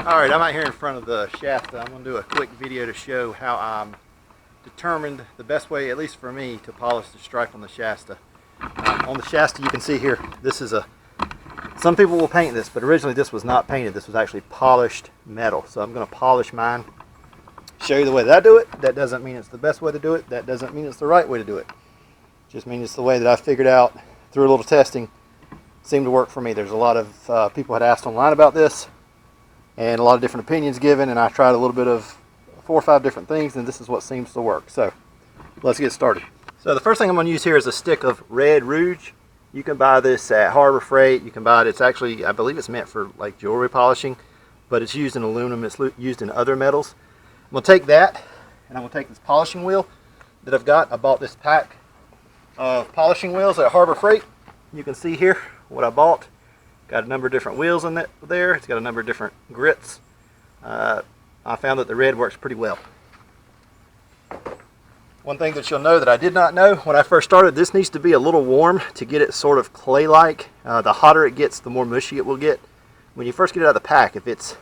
Alright, I'm out here in front of the Shasta. I'm going to do a quick video to show how I'm determined the best way, at least for me, to polish the stripe on the Shasta. On the Shasta, you can see here, this is some people will paint this, but originally this was not painted. This was actually polished metal. So I'm going to polish mine, show you the way that I do it. That doesn't mean it's the best way to do it. That doesn't mean it's the right way to do it. It just means it's the way that I figured out through a little testing. Seemed to work for me. There's a lot of people had asked online about this, and a lot of different opinions given, and I tried a little bit of 4 or 5 different things, and this is what seems to work. So let's get started. So the first thing I'm going to use here is a stick of red rouge. You can buy this at Harbor Freight. You can buy it. It's actually, I believe it's meant for like jewelry polishing, but it's used in aluminum. It's used in other metals. I'm going to take that, and I'm going to take this polishing wheel that I've got. I bought this pack of polishing wheels at Harbor Freight. You can see here what I bought. Got a number of different wheels in there. It's got a number of different grits. I found that the red works pretty well. One thing that you'll know that I did not know when I first started, this needs to be a little warm to get it sort of clay-like. The hotter it gets, the more mushy it will get. When you first get it out of the pack, if it's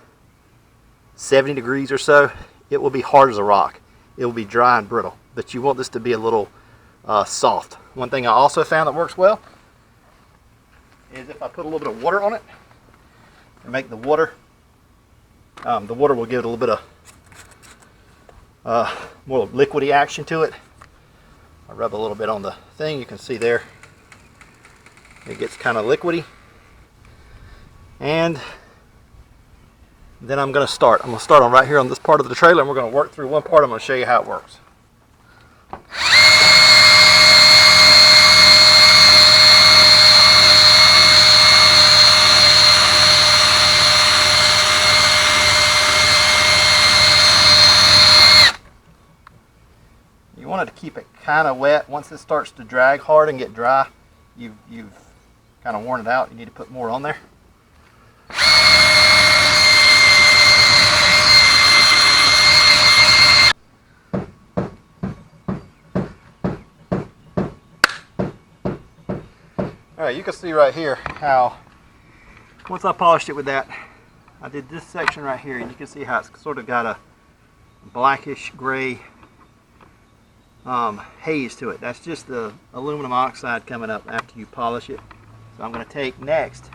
70 degrees or so, it will be hard as a rock. It will be dry and brittle, but you want this to be a little soft. One thing I also found that works well is if I put a little bit of water on it and make the water will give it a little bit of more liquidy action to it. I rub a little bit on the thing. You can see there it gets kind of liquidy. And then I'm going to start on right here on this part of the trailer, and we're going to work through one part. I'm going to show you how it works. You want it to keep it kind of wet. Once it starts to drag hard and get dry, you've kind of worn it out. You need to put more on there. Alright, you can see right here how once I polished it with that, I did this section right here, and you can see how it's sort of got a blackish gray haze to it. That's just the aluminum oxide coming up after you polish it. So I'm going to take next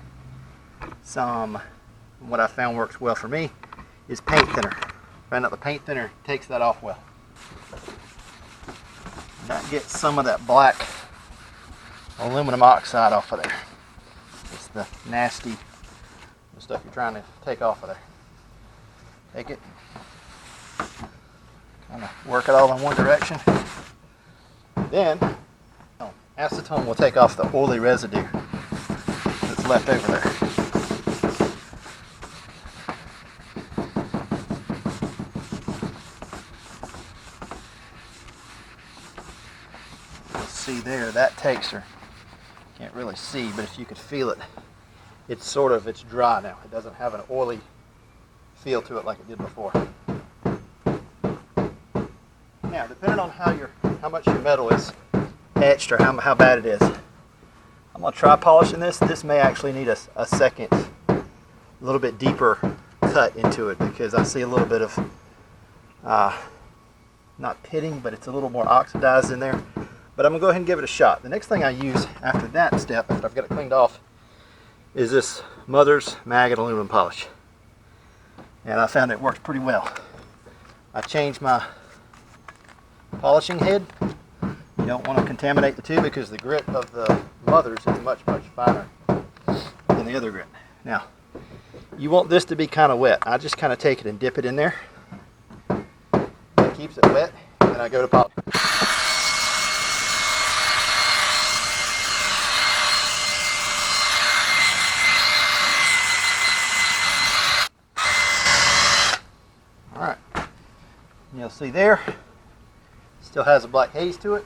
what I found works well for me is paint thinner. Find out the paint thinner takes that off well. That gets some of that black aluminum oxide off of there. It's the nasty stuff you're trying to take off of there. Take it, kind of work it all in one direction. Then acetone will take off the oily residue that's left over there. You'll see there that texture. Can't really see, but if you could feel it, it's dry now. It doesn't have an oily feel to it like it did before. Now, depending on how much your metal is etched or how bad it is, I'm going to try polishing this. This may actually need a second, a little bit deeper cut into it, because I see a little bit of, not pitting, but it's a little more oxidized in there. But I'm going to go ahead and give it a shot. The next thing I use after that step, after I've got it cleaned off, is this Mother's Maggot aluminum polish. And I found it worked pretty well. I changed my polishing head. You don't want to contaminate the two, because the grit of the Mother's is much finer than the other grit. Now, you want this to be kind of wet. I just kind of take it and dip it in there. It keeps it wet, and then I go to polish. Alright, you'll see there, still has a black haze to it.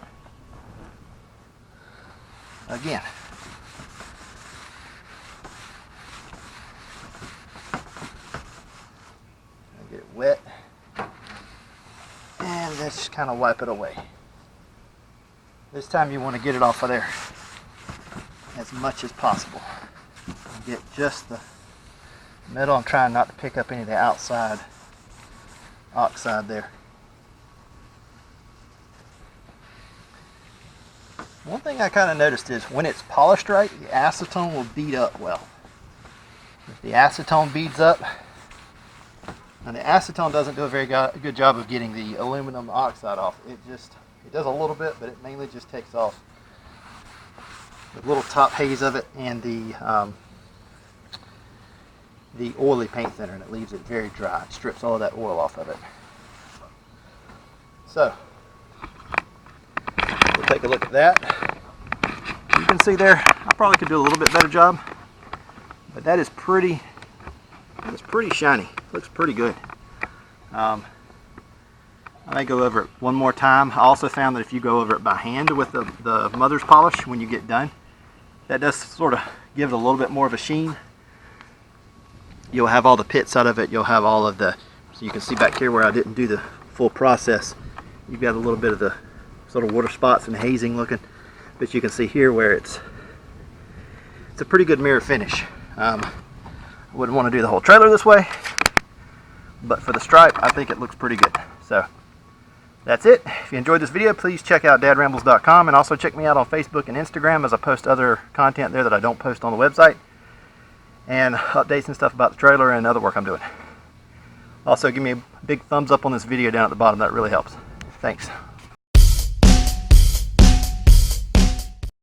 Again, get it wet, and let's kind of wipe it away. This time you want to get it off of there as much as possible. Get just the metal. I'm trying not to pick up any of the outside oxide there. One thing I kind of noticed is when it's polished right, the acetone will bead up well. If the acetone beads up, and the acetone doesn't do a very good job of getting the aluminum oxide off. It does a little bit, but it mainly just takes off the little top haze of it and the oily paint thinner, and it leaves it very dry. It strips all of that oil off of it. So we'll take a look at that. You can see there, I probably could do a little bit better job, but that is pretty shiny. Looks pretty good. I may go over it one more time. I also found that if you go over it by hand with the mother's polish when you get done, that does sort of give it a little bit more of a sheen. You'll have all the pits out of it. You'll have all of the, so you can see back here where I didn't do the full process. You've got a little bit of the sort of water spots and hazing looking, but you can see here where it's a pretty good mirror finish. I wouldn't want to do the whole trailer this way, but for the stripe, I think it looks pretty good. So that's it. If you enjoyed this video, please check out dadrambles.com, and also check me out on Facebook and Instagram, as I post other content there that I don't post on the website, and updates and stuff about the trailer and other work I'm doing. Also, give me a big thumbs up on this video down at the bottom. That really helps. Thanks.